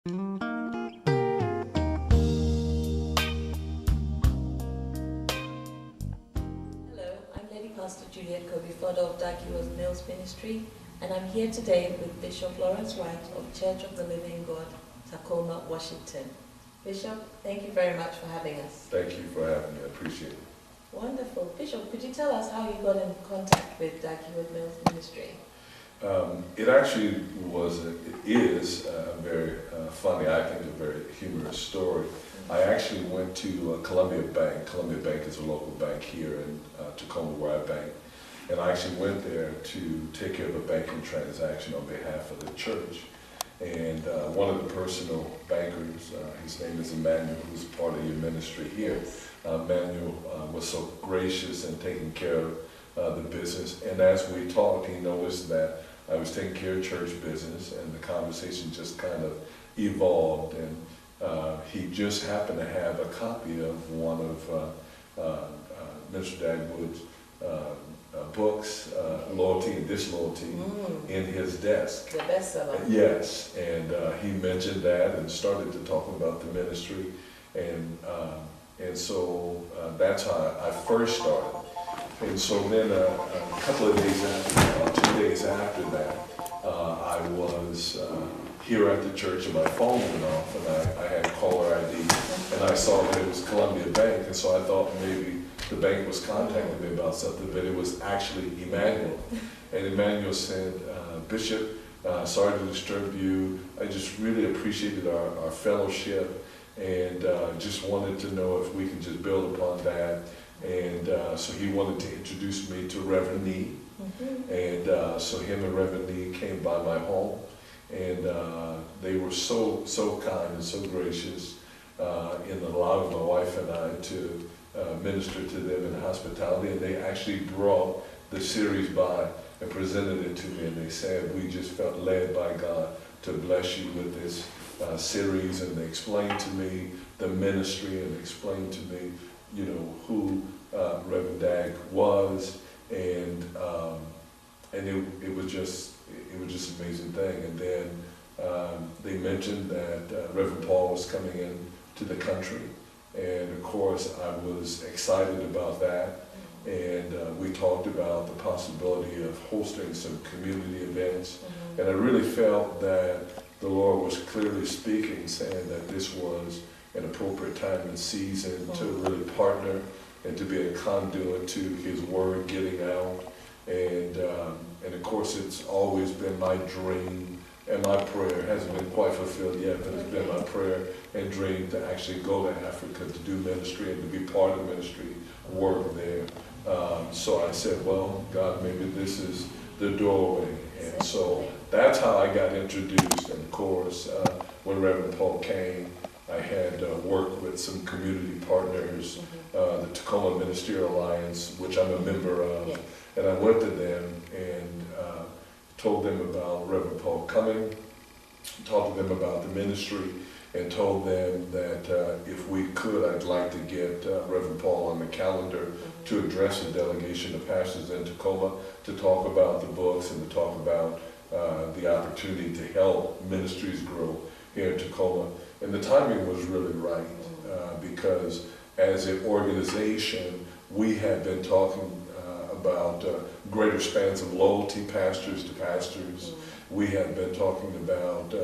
Pastor Juliet Kobi-Fordah of Heward-Mills Ministry, and I'm here today with Bishop Lawrence White of Church of the Living God, Tacoma, Washington. Bishop, thank you very much for having us. Thank you for having me. I appreciate it. Wonderful. Bishop, could you tell us how you got in contact with Heward-Mills Ministry? It actually is very funny, I think a very humorous story. I actually went to Columbia Bank. Columbia Bank is a local bank here in Tacoma where I bank. And I actually went there to take care of a banking transaction on behalf of the church. And one of the personal bankers, his name is Emmanuel, who's part of your ministry here. Emmanuel was so gracious in taking care of the business. And as we talked, he noticed that I was taking care of church business, and the conversation just kind of evolved. And he just happened to have a copy of one of Mr. Dagwood's books, Loyalty and Disloyalty, in his desk. The bestseller. Yes, and he mentioned that and started to talk about the ministry, and so that's how I first started. And so then a couple of days after, 2 days after that, I was here at the church and my phone went off, and I had caller ID, and I saw that it was Columbia Bank, and so I thought maybe the bank was contacting me about something, but it was actually Emmanuel. And Emmanuel said, Bishop, sorry to disturb you. I just really appreciated our fellowship, and just wanted to know if we could just build upon that. And so he wanted to introduce me to Reverend Nee. And so him and Reverend Nee came by my home, and they were so kind and so gracious in allowing my wife and I to minister to them in hospitality. And they actually brought the series by and presented it to me, and they said, we just felt led by God to bless you with this series. And they explained to me the ministry, and explained to me, you know, who Reverend Dag was, and it was just an amazing thing. And then they mentioned that Reverend Paul was coming in to the country, and of course I was excited about that. And we talked about the possibility of hosting some community events, and I really felt that the Lord was clearly speaking, saying that this was an appropriate time and season to really partner and to be a conduit to His word getting out. And of course, it's always been my dream and my prayer. It hasn't been quite fulfilled yet, but it's been my prayer and dream to actually go to Africa to do ministry and to be part of ministry work there. So I said, well, God, maybe this is the doorway. And so that's how I got introduced. And of course, when Reverend Paul came, I had worked with some community partners, the Tacoma Ministerial Alliance, which I'm a member of. Yeah. And I went to them and told them about Reverend Paul coming, talked to them about the ministry, and told them that if we could, I'd like to get Reverend Paul on the calendar to address a delegation of pastors in Tacoma to talk about the books and to talk about the opportunity to help ministries grow here in Tacoma. And the timing was really right, because as an organization, we had been talking about greater spans of loyalty, pastors to pastors. We had been talking about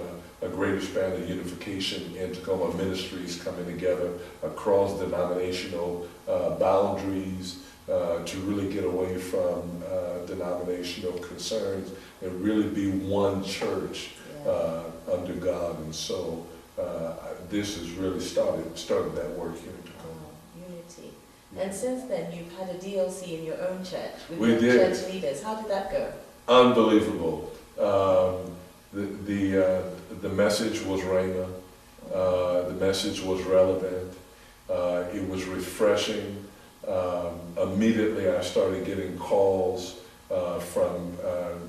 a greater span of unification in Tacoma, ministries coming together across denominational boundaries to really get away from denominational concerns and really be one church under God. And so this has really started that work here in Tacoma. Unity. And since then, you've had a DLC in your own church with your church leaders. How did that go? Unbelievable. The message was rhema. The message was relevant. It was refreshing. Immediately, I started getting calls from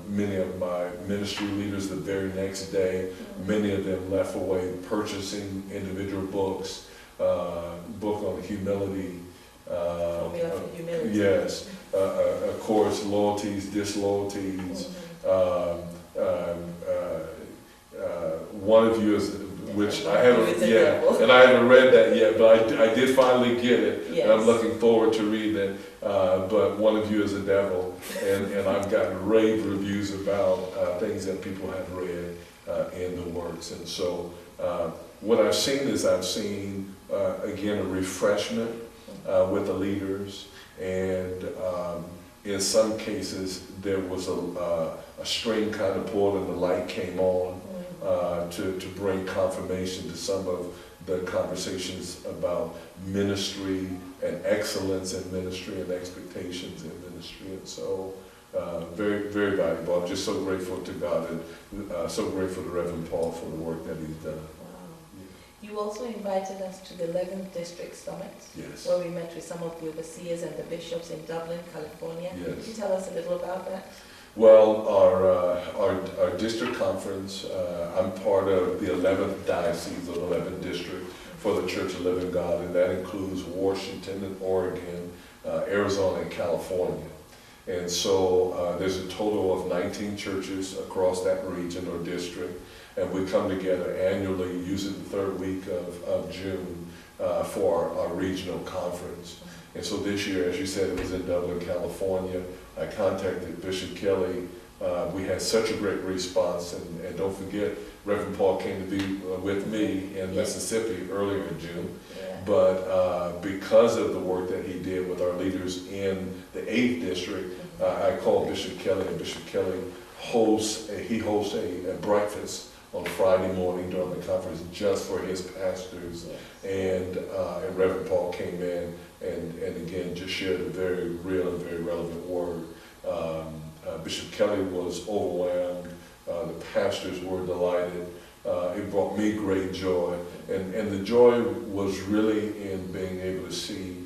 many of my ministry leaders the very next day. Many of them left away purchasing individual books, book on humility. Formula for humility. Yes. Of course, loyalties, disloyalties. One of you is which I haven't, and I haven't read that yet, but I did finally get it, Yes. and I'm looking forward to reading it. But one of you is a devil, and I've gotten rave reviews about things that people have read in the works. And so what I've seen is again, a refreshment with the leaders, and in some cases there was a string kind of pulled and the light came on to bring confirmation to some of the conversations about ministry and excellence in ministry and expectations in ministry. And so very, very valuable. I'm just so grateful to God and so grateful to Reverend Paul for the work that he's done. You also invited us to the 11th District Summit, Yes. where we met with some of the overseers and the bishops in Dublin, California. Yes. Could you tell us a little about that? Well, our district conference, I'm part of the 11th Diocese of 11th District for the Church of Living God, and that includes Washington and Oregon, Arizona and California. And so there's a total of 19 churches across that region or district, and we come together annually, usually the third week of June, for our regional conference. And so this year, as you said, it was in Dublin, California. I contacted Bishop Kelly. We had such a great response, and don't forget, Reverend Paul came to be with me in Mississippi earlier in June. Yeah. But because of the work that he did with our leaders in the 8th District, I called Bishop Kelly, and Bishop Kelly hosts a breakfast on Friday morning during the conference just for his pastors. And Reverend Paul came in and again just shared a very real and very relevant word. Bishop Kelly was overwhelmed. The pastors were delighted. It brought me great joy. And the joy was really in being able to see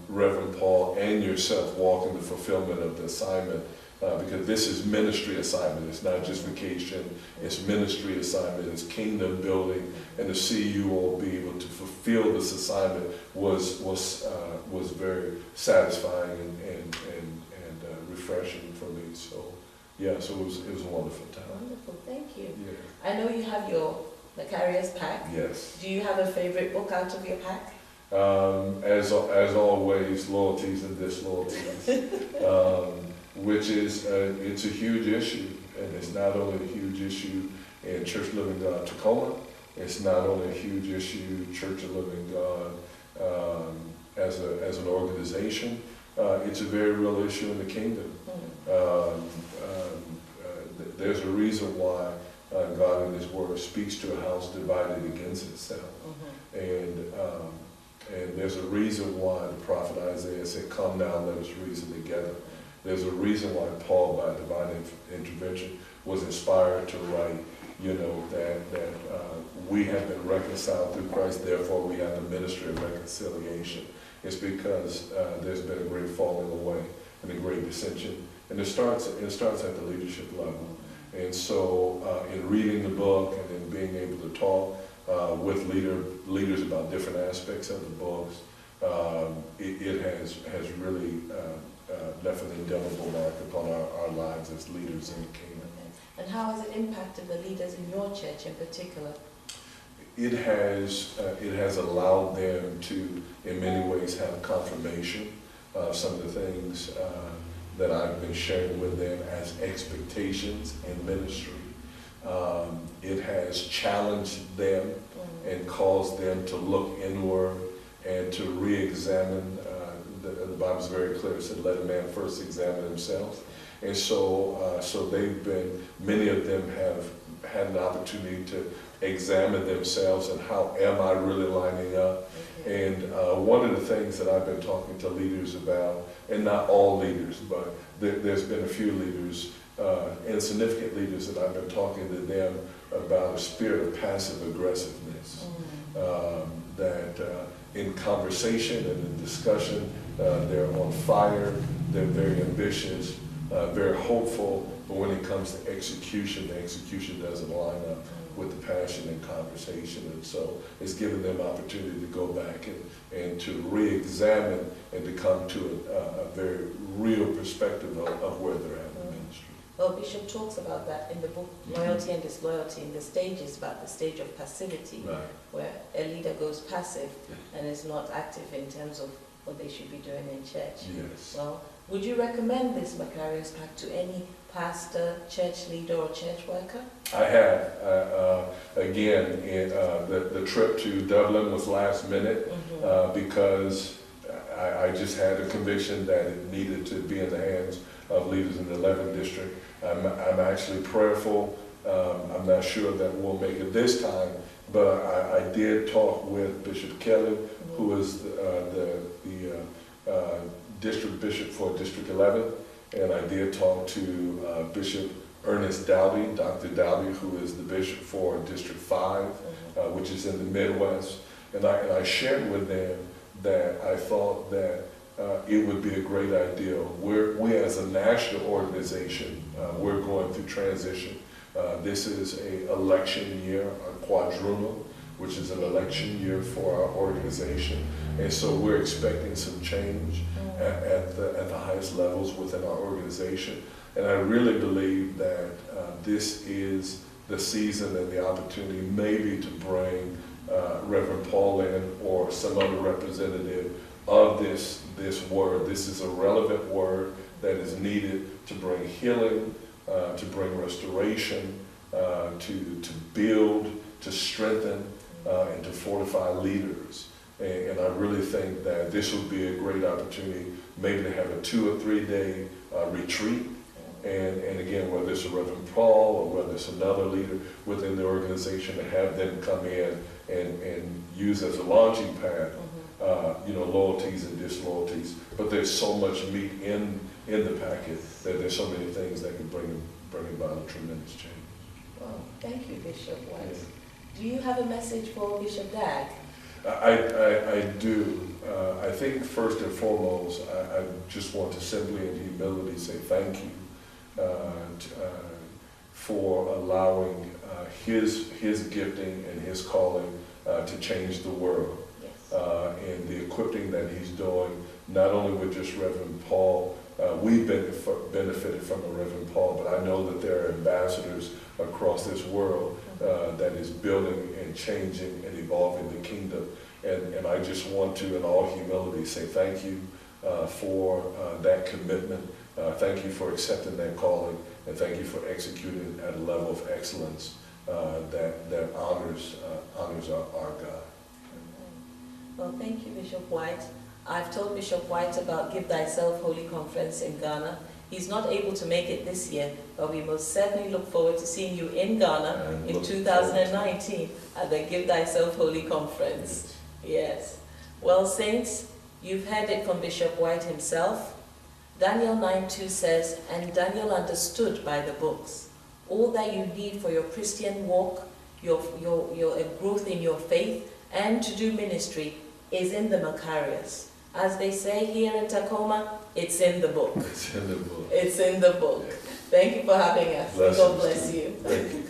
Reverend Paul and yourself walk in the fulfillment of the assignment. Because this is ministry assignment. It's not just vacation. It's ministry assignment. It's kingdom building. And to see you all be able to fulfill this assignment was very satisfying and refreshing for me. So yeah, so it was a wonderful time. Wonderful, thank you. Yeah. I know you have your Macarius pack. Yes. Do you have a favorite book out of your pack? As always, loyalties and disloyalties. Which is, it's a huge issue, and it's not only a huge issue in Church Living God Tacoma, it's not only a huge issue, Church of Living God as an organization, it's a very real issue in the kingdom. There's a reason why God in His Word speaks to a house divided against itself. And there's a reason why the prophet Isaiah said, "Come now, let us reason together." There's a reason why Paul, by divine intervention, was inspired to write, that we have been reconciled through Christ, therefore we have the ministry of reconciliation. It's because there's been a great falling away and a great dissension. And it starts at the leadership level. And so in reading the book and in being able to talk with leaders about different aspects of the books, it has really left an indelible mark upon our lives as leaders in the kingdom. And how has it impacted the leaders in your church in particular? It has allowed them to, in many ways, have confirmation of some of the things that I've been sharing with them as expectations in ministry. It has challenged them and caused them to look inward and to re-examine. The Bible's very clear. It said, "Let a man first examine himself." And so they've been, many of them have had an opportunity to examine themselves and how am I really lining up. And one of the things that I've been talking to leaders about, and not all leaders, but there's been a few leaders and significant leaders that I've been talking to them about a spirit of passive aggressiveness. That in conversation and in discussion, they're on fire, they're very ambitious, very hopeful, but when it comes to execution, the execution doesn't line up with the passion and conversation. And so it's given them opportunity to go back and to re-examine and to come to a very real perspective of where they're at in the ministry. Well, Bishop talks about that in the book, Loyalty and Disloyalty, in the stages, about the stage of passivity, Right. where a leader goes passive and is not active in terms of what they should be doing in church. Yes. Well, would you recommend this Macarius Pact to any pastor, church leader, or church worker? I have. Again, the trip to Dublin was last minute because I just had a conviction that it needed to be in the hands of leaders in the 11th district. I'm actually prayerful. I'm not sure that we'll make it this time, but I did talk with Bishop Kelly, who is the district bishop for District 11, and I did talk to Bishop Ernest Dowdy, Dr. Dowdy, who is the bishop for District 5, which is in the Midwest, and I shared with them that I thought that it would be a great idea. We as a national organization, we're going through transition. This is an election year, a quadrennial, which is an election year for our organization. And so we're expecting some change at the highest levels within our organization. And I really believe that this is the season and the opportunity maybe to bring Reverend Paul in or some other representative of this word. This is a relevant word that is needed to bring healing, to bring restoration, to build, to strengthen, and to fortify leaders. And I really think that this would be a great opportunity maybe to have a 2 or 3 day retreat. And again, whether it's a Reverend Paul or whether it's another leader within the organization, to have them come in and use as a launching pad, loyalties and disloyalties. But there's so much meat in the packet that there's so many things that can bring about a tremendous change. Well, thank you, Bishop White. Do you have a message for Bishop Dag? I do. I think first and foremost, I just want to simply in humility say thank you for allowing his gifting and his calling to change the world. And the equipping that he's doing, not only with just Reverend Paul, we benefited from a Reverend Paul, but I know that there are ambassadors across this world that is building and changing and evolving the kingdom. And I just want to, in all humility, say thank you for that commitment. Thank you for accepting that calling, and thank you for executing at a level of excellence that honors our God. Well, thank you, Bishop White. I've told Bishop White about Give Thyself Holy Conference in Ghana. He's not able to make it this year, but we most certainly look forward to seeing you in Ghana in 2019 at the Give Thyself Holy Conference. Yes. Well, saints, you've heard it from Bishop White himself. Daniel 9:2 says, and Daniel understood by the books. All that you need for your Christian walk, your growth in your faith, and to do ministry is in the Macarius. As they say here in Tacoma, it's in the book. It's in the book. It's in the book. Thank you for having us. God bless you. Thank you.